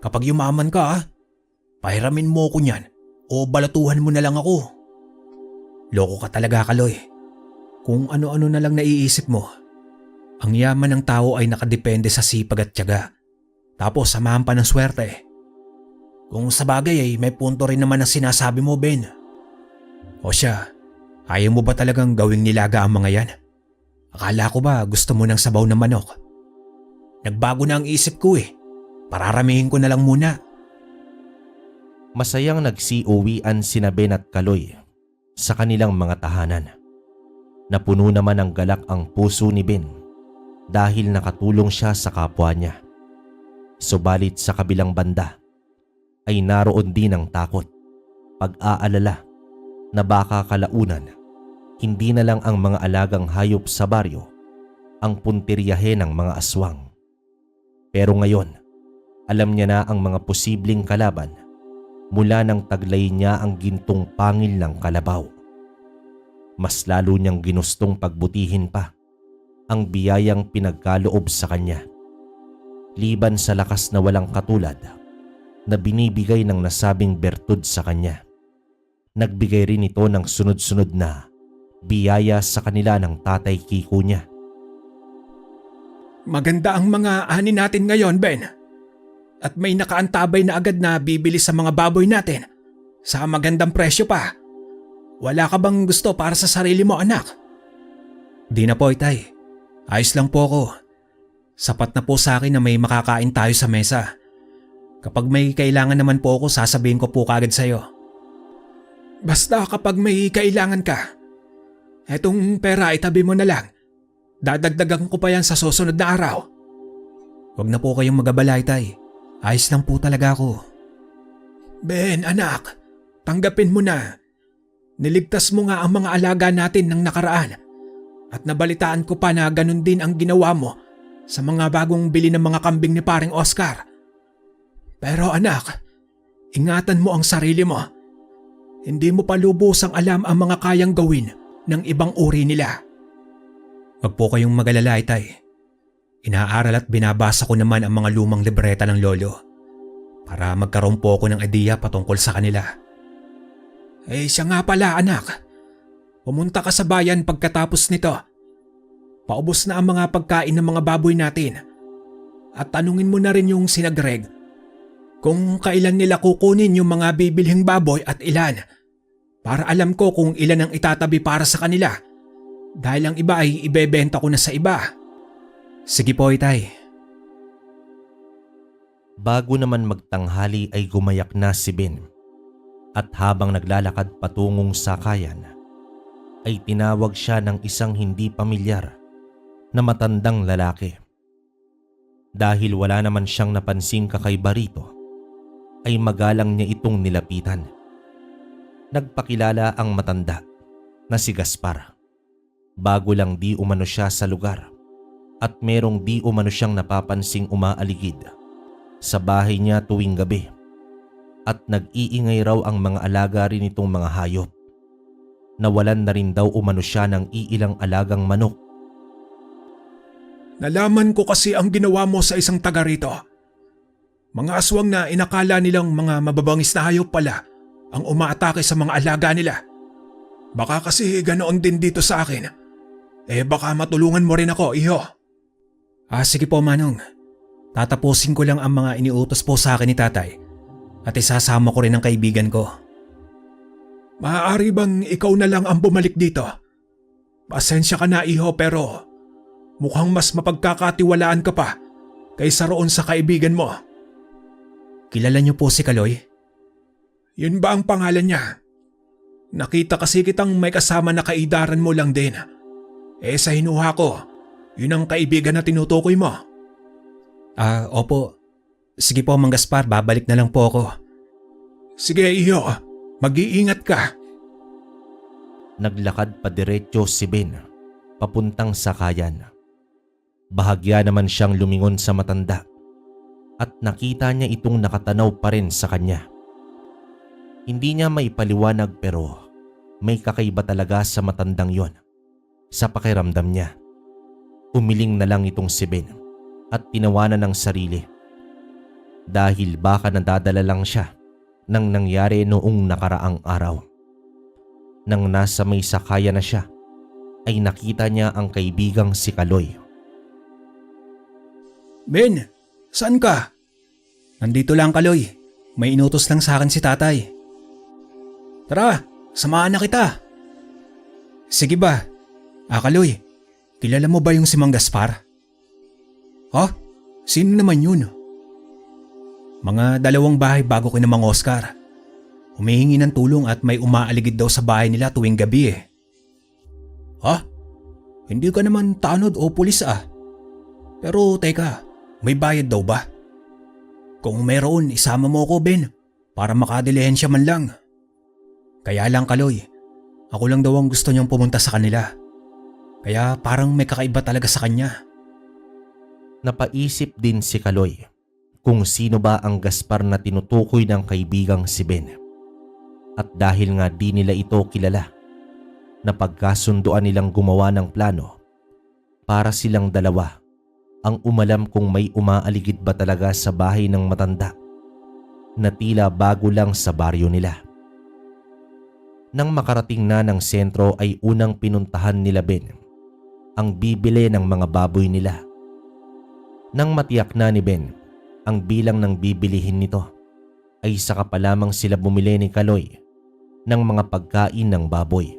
Kapag yumaman ka, pahiramin mo ko niyan o balatuhan mo na lang ako. Loko ka talaga, Kaloy. Kung ano-ano na lang naiisip mo. Ang yaman ng tao ay nakadepende sa sipag at tiyaga. Tapos samahan pa ng swerte. Kung sa bagay ay may punto rin naman ang sinasabi mo, Ben. O siya, ayaw mo ba talagang gawing nilaga ang mga yan? Akala ko ba gusto mo ng sabaw ng manok? Nagbago na ang isip ko eh. Pararamihin ko na lang muna. Masayang nagsiuwian sina Ben at Kaloy sa kanilang mga tahanan. Napuno naman ng galak ang puso ni Ben dahil nakatulong siya sa kapwa niya. Subalit sa kabilang banda ay naroon din ang takot, pag-aalala na baka kalaunan hindi na lang ang mga alagang hayop sa baryo ang puntiryahe ng mga aswang. Pero ngayon, alam niya na ang mga posibleng kalaban mula nang taglay niya ang gintong pangil ng kalabaw. Mas lalo niyang ginustong pagbutihin pa ang biyayang pinagkaloob sa kanya. Liban sa lakas na walang katulad na binibigay ng nasabing bertud sa kanya, nagbigay rin ito ng sunod-sunod na biyaya sa kanila ng tatay Kiko niya. Maganda ang mga ani natin ngayon, Ben. At may nakaantabay na agad na bibili sa mga baboy natin sa magandang presyo pa. Wala ka bang gusto para sa sarili mo, anak? Di na po, Itay. Ayos lang po ako. Sapat na po sa akin na may makakain tayo sa mesa. Kapag may kailangan naman po ako, sasabihin ko po kagad sa'yo. Basta kapag may kailangan ka, etong pera itabi mo na lang. Dadagdagan ko pa yan sa susunod na araw. Huwag na po kayong mag-abala, Itay. Ayos lang po talaga ako. Ben, anak, tanggapin mo na. Niligtas mo nga ang mga alaga natin ng nakaraan. At nabalitaan ko pa na ganun din ang ginawa mo sa mga bagong bili ng mga kambing ni paring Oscar. Pero anak, ingatan mo ang sarili mo. Hindi mo pa lubusang alam ang mga kayang gawin ng ibang uri nila. Huwag po kayong mag-alala, Itay. Inaaral at binabasa ko naman ang mga lumang libreta ng lolo para magkaroon po ako ng ideya patungkol sa kanila. Eh siya nga pala, anak. Pumunta ka sa bayan pagkatapos nito. Paubos na ang mga pagkain ng mga baboy natin. At tanungin mo na rin yung sina Greg kung kailan nila kukunin yung mga bibilhing baboy at ilan. Para alam ko kung ilan ang itatabi para sa kanila. Dahil ang iba ay ibebenta ko na sa iba. Sige po, Itay. Bago naman magtanghali ay gumayak na si Ben at habang naglalakad patungong sakayan ay tinawag siya ng isang hindi pamilyar na matandang lalaki. Dahil wala naman siyang napansing kakaiba rito, ay magalang niya itong nilapitan. Nagpakilala ang matanda na si Gaspar. Bago lang di umano siya sa lugar at merong di umano siyang napapansing umaaligid sa bahay niya tuwing gabi at nag-iingay raw ang mga alaga rin itong mga hayop. Nawalan na rin daw umano siya ng iilang alagang manok. Nalaman ko kasi ang ginawa mo sa isang taga rito. Mga aswang na inakala nilang mga mababangis na hayop pala ang umaatake sa mga alaga nila. Baka kasi ganoon din dito sa akin. Baka matulungan mo rin ako, iho. Sige po, Manong. Tatapusin ko lang ang mga iniutos po sa akin ni tatay at isasama ko rin ang kaibigan ko. Maaari bang ikaw na lang ang bumalik dito? Pasensya ka na, iho, pero mukhang mas mapagkakatiwalaan ka pa kaysa roon sa kaibigan mo. Kilala niyo po si Kaloy? Yun ba ang pangalan niya? Nakita kasi kitang may kasama na kaidaran mo lang din. Sa hinuha ko, yun ang kaibigan na tinutukoy mo. Opo. Sige po, Mang Gaspar, babalik na lang po ako. Sige, iho. Mag-iingat ka. Naglakad pa diretso si Ben papuntang sakayan. Bahagya naman siyang lumingon sa matanda at nakita niya itong nakatanaw pa rin sa kanya. Hindi niya maipaliwanag pero may kakaiba talaga sa matandang yon. Sa pakiramdam niya, umiling na lang itong si Ben at tinawanan ng sarili dahil baka nadadala lang siya nang nangyari noong nakaraang araw. Nang nasa may sakaya na siya, ay nakita niya ang kaibigang si Kaloy. Ben, saan ka? Nandito lang, Kaloy. May inutos lang sa akin si tatay. Tara, samahan na kita. Sige ba? Kaloy, kilala mo ba yung si Mang Gaspar? Sino naman yun? Mga 2 bahay bago kay na Mang Oscar. Humihingi ng tulong at may umaaligid daw sa bahay nila tuwing gabi eh. Hindi ka naman tanod o pulis ah. Pero teka, may bayad daw ba? Kung meron, isama mo ko, Ben, para makadilihensya man lang. Kaya lang, Kaloy, ako lang daw ang gusto niyang pumunta sa kanila. Kaya parang may kakaiba talaga sa kanya. Napaisip din si Kaloy kung sino ba ang Gaspar na tinutukoy ng kaibigang si Ben. At dahil nga di nila ito kilala, napagkasunduan nilang gumawa ng plano para silang dalawa ang umalam kung may umaaligid ba talaga sa bahay ng matanda na tila bago lang sa baryo nila. Nang makarating na ng sentro ay unang pinuntahan nila Ben ang bibili ng mga baboy nila. Nang matiyak na ni Ben ang bilang ng bibilihin nito, ay saka pa lamang sila bumili ni Kaloy ng mga pagkain ng baboy.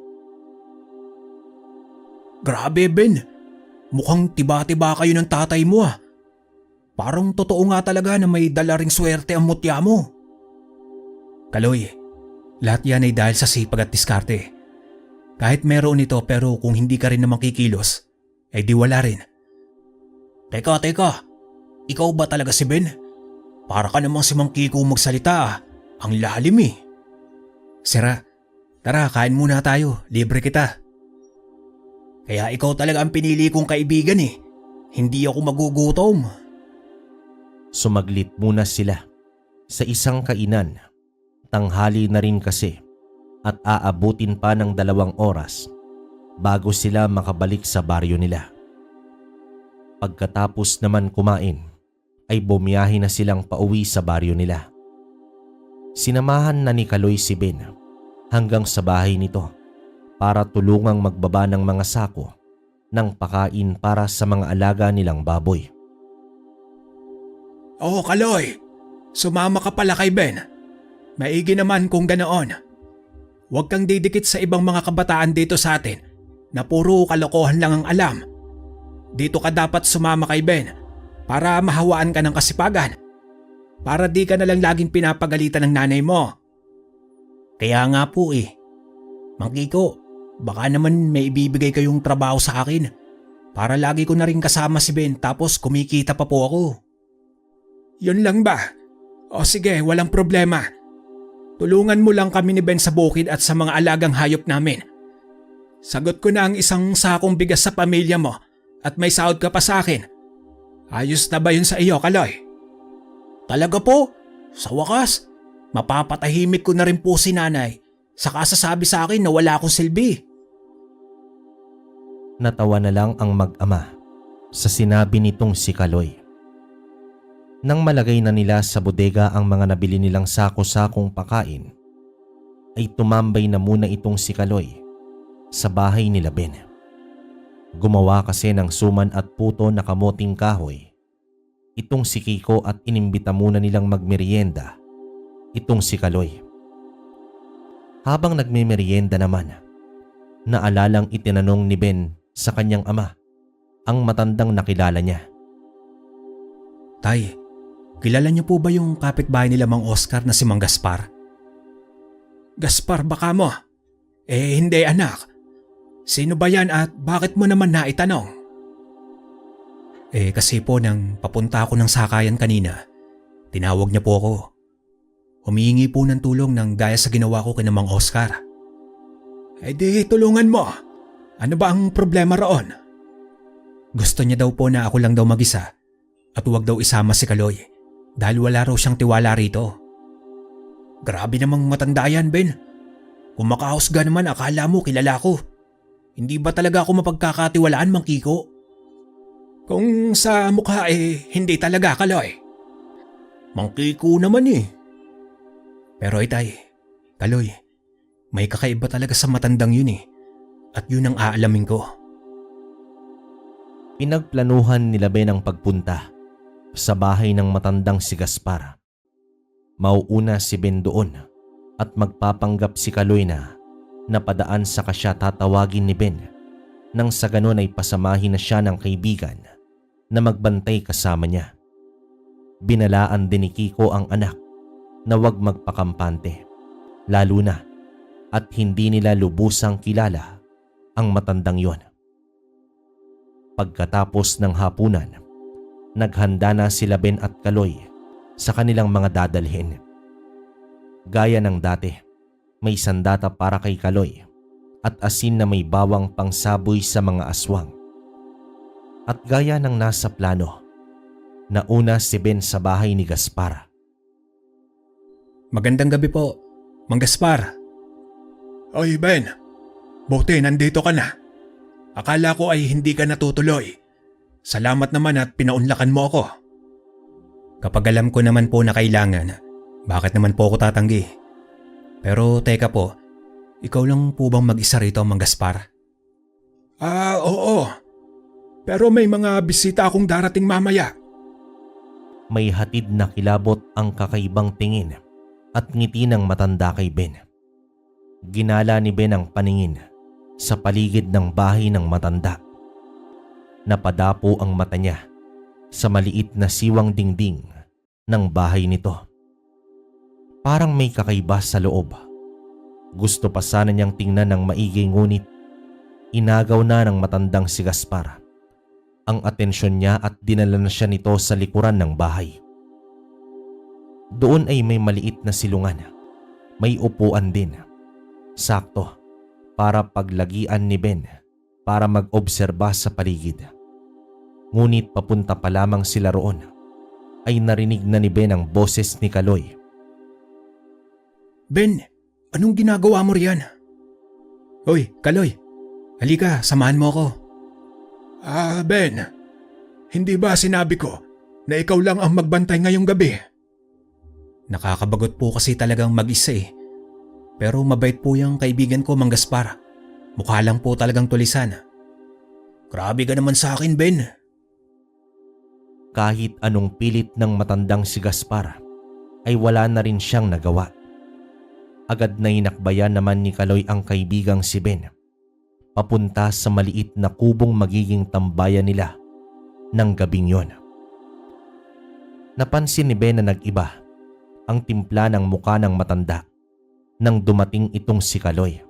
Grabe, Ben. Mukhang tiba-tiba kayo ng tatay mo ah. Parang totoo nga talaga na may dala ring swerte ang mutya mo. Kaloy, lahat yan ay dahil sa sipag at diskarte. Kahit meron ito pero kung hindi ka rin naman kikilos, ay di wala rin. Teka. Ikaw ba talaga si Ben? Para ka namang si Mang Kiko magsalita ah. Ang lalim eh. Sira, tara kain muna tayo. Libre kita. Kaya ikaw talaga ang pinili kong kaibigan eh. Hindi ako magugutom. Sumaglit muna sila sa isang kainan. Tanghali na rin kasi at aabutin pa ng 2 oras bago sila makabalik sa baryo nila. Pagkatapos naman kumain, ay bumiyahe na silang pauwi sa baryo nila. Sinamahan na ni Kaloy si Ben hanggang sa bahay nito para tulungang magbaba ng mga sako ng pakain para sa mga alaga nilang baboy. Kaloy, sumama ka pala kay Ben. Maigi naman kung ganoon. Huwag kang didikit sa ibang mga kabataan dito sa atin na puro kalokohan lang ang alam. Dito ka dapat sumama kay Ben para mahawaan ka ng kasipagan. para di ka na lang laging pinapagalitan ng nanay mo. Kaya nga po eh. Mang Kiko, baka naman may ibibigay kayong trabaho sa akin para lagi ko na rin kasama si Ben tapos kumikita pa po ako. Yun lang ba? O sige, walang problema. Tulungan mo lang kami ni Ben sa bukid at sa mga alagang hayop namin. Sagot ko na ang isang sakong bigas sa pamilya mo at may sahod ka pa sa akin. Ayos na ba yun sa iyo, Kaloy? Talaga po? Sa wakas, mapapatahimik ko na rin po si nanay saka sasabi sa akin na wala akong silbi. Natawa na lang ang mag-ama sa sinabi nitong si Kaloy. Nang malagay na nila sa bodega ang mga nabili nilang sako-sakong pakain, ay tumambay na muna itong si Kaloy sa bahay nila Ben. Gumawa kasi ng suman at puto na kamoting kahoy itong si Kiko at inimbita muna nilang magmerienda itong si Kaloy. Habang nagmemerienda naman, naalalang itinanong ni Ben sa kanyang ama ang matandang nakilala niya. Tay, kilala niyo po ba yung kapitbahay nila Mang Oscar na si Mang Gaspar? Gaspar baka mo? Hindi anak. Sino ba yan at bakit mo naman naitanong? Kasi po nang papunta ako ng sakayan kanina, tinawag niya po ako. Humihingi po ng tulong ng gaya sa ginawa ko kina Mang Oscar. Di tulungan mo. Ano ba ang problema roon? Gusto niya daw po na ako lang daw mag-isa at huwag daw isama si Kaloy dahil wala raw siyang tiwala rito. Grabe namang matanda yan, Ben. Kung makahusga naman akala mo kilala ko. Hindi ba talaga ako mapagkakatiwalaan, Mang Kiko? Kung sa mukha hindi talaga, Kaloy. Mang Kiko naman eh. Pero itay, Kaloy, may kakaiba talaga sa matandang yun eh. At yun ang aalamin ko. Pinagplanuhan nila Ben ang pagpunta sa bahay ng matandang si Gaspar. Mauuna si Ben doon at magpapanggap si Kaloy na napadaan sa kasya tatawagin ni Ben nang sa ganon ay pasamahin na siya ng kaibigan na magbantay kasama niya. Binalaan din ni Kiko ang anak na huwag magpakampante, lalo na at hindi nila lubusang kilala ang matandang yon. Pagkatapos ng hapunan, naghanda na sila Ben at Kaloy sa kanilang mga dadalhin. Gaya ng dati, may sandata para kay Kaloy at asin na may bawang pangsaboy sa mga aswang. At gaya ng nasa plano, nauna si Ben sa bahay ni Gaspar. Magandang gabi po, Mang Gaspar. Oy Ben, buti nandito ka na. Akala ko ay hindi ka natutuloy. Salamat naman at pinaunlakan mo ako. Kapag alam ko naman po na kailangan, bakit naman po ako tatanggi? Pero teka po, ikaw lang po bang mag-isa rito, Mang Gaspar? Oo. Pero may mga bisita akong darating mamaya. May hatid na kilabot ang kakaibang tingin at ngiti ng matanda kay Ben. Ginala ni Ben ang paningin sa paligid ng bahay ng matanda. Napadapo ang mata niya sa maliit na siwang dingding ng bahay nito. Parang may kakaiba sa loob. Gusto pa sana niyang tingnan ng maigi ngunit inagaw na ng matandang si Gaspar ang atensyon niya at dinala na siya nito sa likuran ng bahay. Doon ay may maliit na silungan. May upuan din. Sakto para paglagian ni Ben para mag-obserba sa paligid. Ngunit papunta pa lamang sila roon ay narinig na ni Ben ang boses ni Kaloy. Ben, anong ginagawa mo riyan? Hoy, Kaloy, halika, samahan mo ako. Ben, hindi ba sinabi ko na ikaw lang ang magbantay ngayong gabi? Nakakabagot po kasi talagang mag-isa eh. Pero mabait po yung kaibigan ko, Mang Gaspar. Mukha lang po talagang tulisan. Grabe ka naman sa akin, Ben. Kahit anong pilit ng matandang si Gaspar ay wala na rin siyang nagawa. Agad na inakbayan naman ni Kaloy ang kaibigang si Ben papunta sa maliit na kubong magiging tambayan nila ng gabing yon. Napansin ni Ben na nag-iba ang timpla ng muka ng matanda nang dumating itong si Kaloy.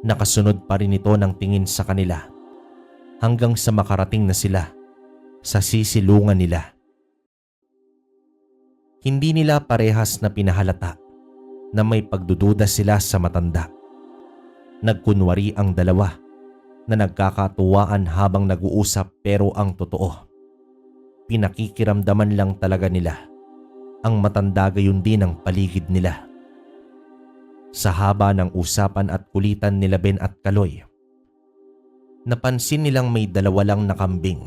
Nakasunod pa rin ito ng tingin sa kanila hanggang sa makarating na sila sa sisilungan nila. Hindi nila parehas na pinahalata na may pagdududa sila sa matanda. Nagkunwari ang dalawa na nagkakatuwaan habang nag-uusap, pero ang totoo, pinakikiramdaman lang talaga nila ang matanda, gayon din ang paligid nila. Sa haba ng usapan at kulitan nila Ben at Kaloy, napansin nilang may 2 lang na kambing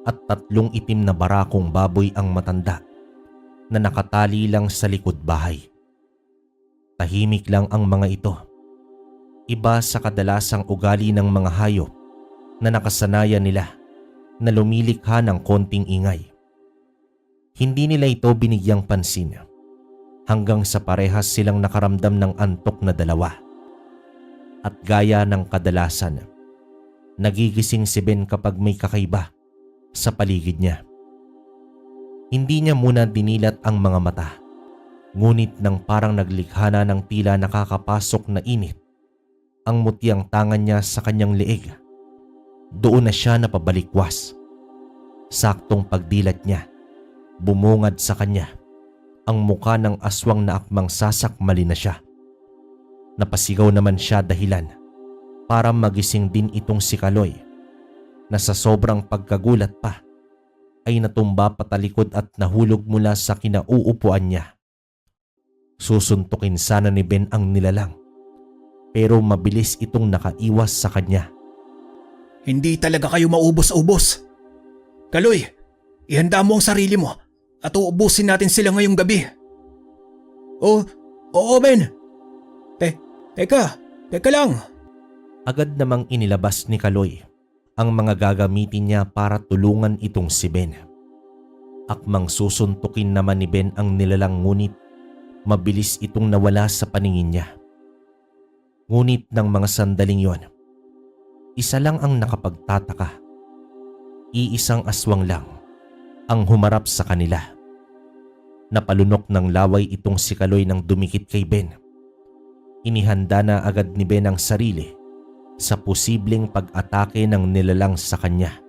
at 3 itim na barakong baboy ang matanda na nakatali lang sa likod bahay. Tahimik lang ang mga ito. Iba sa kadalasang ugali ng mga hayop na nakasanayan nila na lumilikha ng konting ingay. Hindi nila ito binigyang pansin hanggang sa parehas silang nakaramdam ng antok na dalawa. At gaya ng kadalasan, nagigising si Ben kapag may kakaiba sa paligid niya. Hindi niya muna dinilat ang mga mata, ngunit nang parang naglikha na ng tila nakakapasok na init ang mutyang tangan niya sa kanyang leeg, doon na siya napabalikwas. Saktong pagdilat niya, bumungad sa kanya ang muka ng aswang na akmang sasakmali na siya. Napasigaw naman siya dahilan para magising din itong si Kaloy, na sa sobrang pagkagulat pa ay natumba patalikod at nahulog mula sa kinauupuan niya. Susuntukin sana ni Ben ang nilalang, pero mabilis itong nakaiwas sa kanya. Hindi talaga kayo maubos-ubos. Kaloy, ihanda mo ang sarili mo at uubusin natin sila ngayong gabi. Oo Ben. Teka lang. Agad namang inilabas ni Kaloy ang mga gagamitin niya para tulungan itong si Ben. Akmang susuntukin naman ni Ben ang nilalang, ngunit mabilis itong nawala sa paningin niya. Ngunit ng mga sandaling yon, isa lang ang nakapagtataka. Iisang aswang lang ang humarap sa kanila. Napalunok ng laway itong si Kaloy nang dumikit kay Ben. Inihanda na agad ni Ben ang sarili sa posibleng pag-atake ng nilalang sa kanya.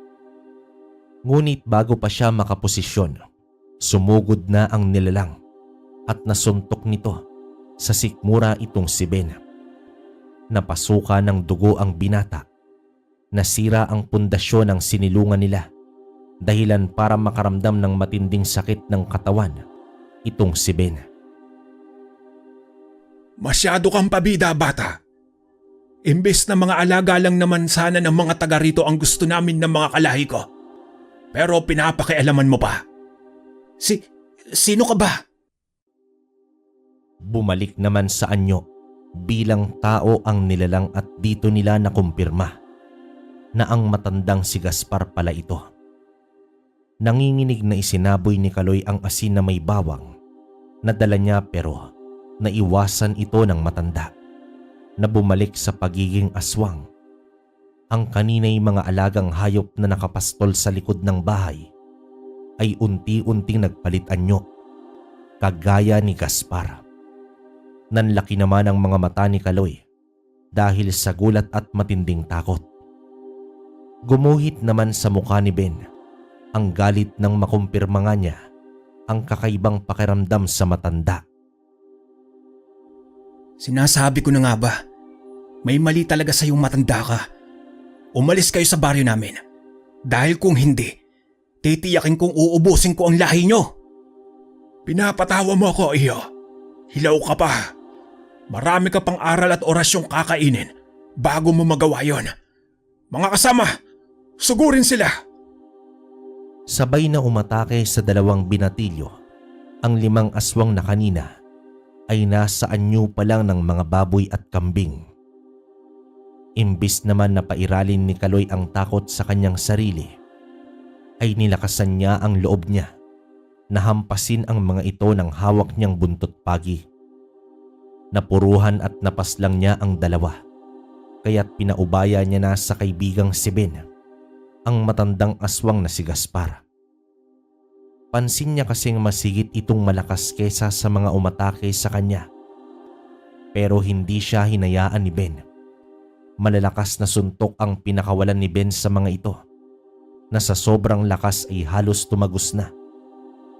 Ngunit bago pa siya makaposisyon, sumugod na ang nilalang at nasuntok nito sa sikmura itong si Ben. Napasuka ng dugo ang binata. Nasira ang pundasyon ng sinilungan nila, dahilan para makaramdam ng matinding sakit ng katawan itong si Ben. Masyado kang pabida, bata. Imbes na mga alaga lang naman sana ng mga taga rito ang gusto namin ng mga kalahi ko. Pero pinapakialaman mo pa. Sino ka ba? Bumalik naman sa anyo bilang tao ang nilalang at dito nila nakumpirma na ang matandang si Gaspar pala ito. Nanginginig na isinaboy ni Kaloy ang asin na may bawang na dala niya, pero naiwasan ito ng matanda na bumalik sa pagiging aswang. Ang kanina'y mga alagang hayop na nakapastol sa likod ng bahay ay unti-unting nagpalit anyo, kagaya ni Gaspar. Nanlaki naman ang mga mata ni Kaloy dahil sa gulat at matinding takot. Gumuhit naman sa mukha ni Ben ang galit nang makumpirma nga niya ang kakaibang pakiramdam sa matanda. Sinasabi ko na nga ba, may mali talaga sa iyong matanda ka. Umalis kayo sa baryo namin. Dahil kung hindi, titiyakin kong uubusin ko ang lahi nyo. Pinapatawa mo ako, iyo. Hilaw ka pa. Marami ka pang aral at orasyong kakainin bago mo magawa yon. Mga kasama, sugurin sila. Sabay na umatake sa 2 binatilyo ang 5 aswang na kanina ay nasa anyo pa lang ng mga baboy at kambing. Imbis naman na pairalin ni Kaloy ang takot sa kanyang sarili, ay nilakasan niya ang loob niya na hampasin ang mga ito ng hawak niyang buntot pagi. Napuruhan at napaslang niya ang 2, kaya't pinaubaya niya na sa kaibigang si Ben ang matandang aswang na si Gaspar. Pansin niya kasing masigit itong malakas kesa sa mga umatake sa kanya. Pero hindi siya hinayaan ni Ben. Malalakas na suntok ang pinakawalan ni Ben sa mga ito, na sa sobrang lakas ay halos tumagos na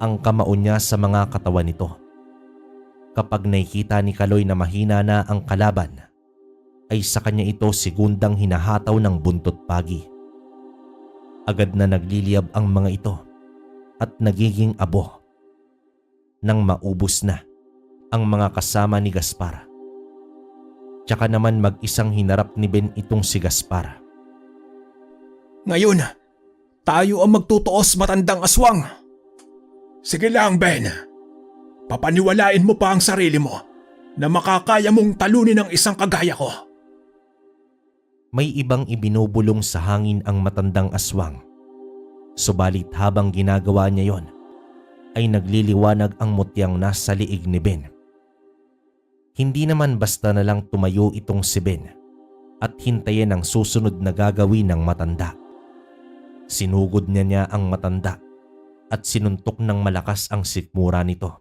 ang kamao niya sa mga katawan nito. Kapag nakikita ni Kaloy na mahina na ang kalaban, ay sa kanya ito segundang hinahataw ng buntot pagi. Agad na nagliliyab ang mga ito at nagiging abo nang maubos na ang mga kasama ni Gaspar. Tsaka naman mag-isang hinarap ni Ben itong si Gaspar. Ngayon, tayo ang magtutuos, matandang aswang. Sige lang, Ben. Papaniwalain mo pa ang sarili mo na makakaya mong talunin ang isang kagaya ko. May ibang ibinubulong sa hangin ang matandang aswang. Subalit habang ginagawa niya yon, ay nagliliwanag ang mutyang nasa liig ni Ben. Hindi naman basta na lang tumayo itong si Ben at hintayin ang susunod na gagawin ng matanda. Sinugod niya ang matanda at sinuntok ng malakas ang sikmura nito.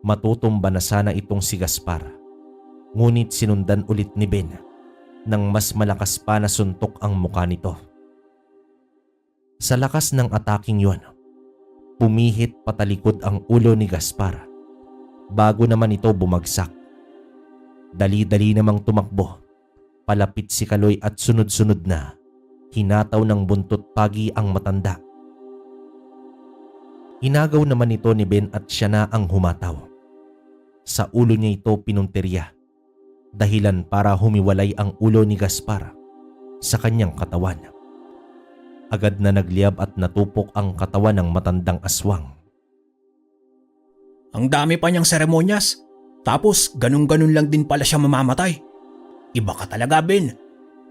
Matutumba na sana itong si Gaspar, ngunit sinundan ulit ni Ben nang mas malakas pa na suntok ang muka nito. Sa lakas ng ataking yon, pumihit patalikod ang ulo ni Gaspar bago naman ito bumagsak. Dali-dali namang tumakbo, palapit si Kaloy at sunod-sunod na hinataw ng buntot pagi ang matanda. Inagaw naman ito ni Ben at siya na ang humataw. Sa ulo niya ito pinuntirya, dahilan para humiwalay ang ulo ni Gaspar sa kanyang katawan. Agad na nagliyab at natupok ang katawan ng matandang aswang. Ang dami pa niyang seremonyas, tapos ganun-ganun lang din pala siya mamamatay. Iba ka talaga, Ben.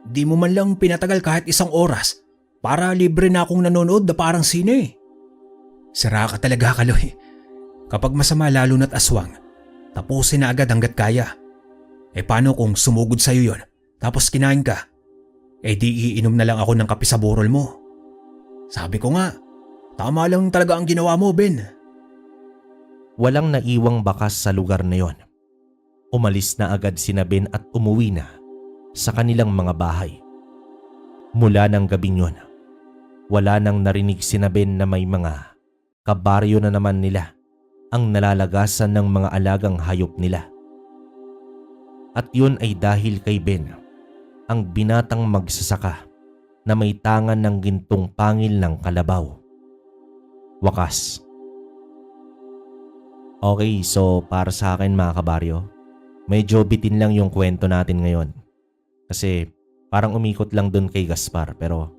Di mo man lang pinatagal kahit isang oras para libre na akong nanonood na parang sine. Sira ka talaga, Kaloy. Kapag masama lalo na't aswang, tapusin na agad hanggat kaya. Paano kung sumugod sa'yo yon, tapos kinain ka? Di iinom na lang ako ng kape sa burol mo. Sabi ko nga, tama lang talaga ang ginawa mo, Ben. Walang naiwang bakas sa lugar na yon. Umalis na agad sina Ben at umuwi na sa kanilang mga bahay. Mula ng gabing yon, wala nang narinig sina Ben na may mga kabaryo na naman nila ang nalalagasan ng mga alagang hayop nila. At yun ay dahil kay Ben, ang binatang magsasaka na may tangan ng gintong pangil ng kalabaw. Wakas. Okay, so para sa akin mga kabaryo, medyo bitin lang yung kwento natin ngayon. Kasi parang umikot lang dun kay Gaspar, pero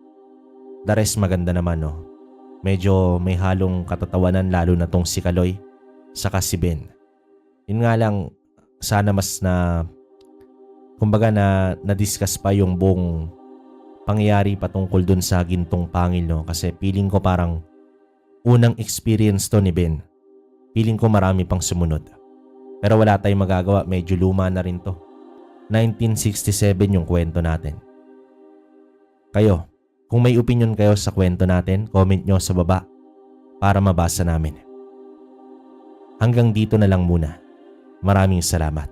the rest maganda naman, no? Medyo may halong katatawanan, lalo na tong si Kaloy saka si Ben. Yun nga lang, sana mas kumbaga na-discuss pa yung buong pangyayari patungkol dun sa gintong pangil, no? Kasi feeling ko parang unang experience to ni Ben. Feeling ko marami pang sumunod. Pero wala tayong magagawa, medyo luma na rin to. 1967 yung kwento natin. Kayo, kung may opinion kayo sa kwento natin, comment nyo sa baba para mabasa namin. Hanggang dito na lang muna. Maraming salamat.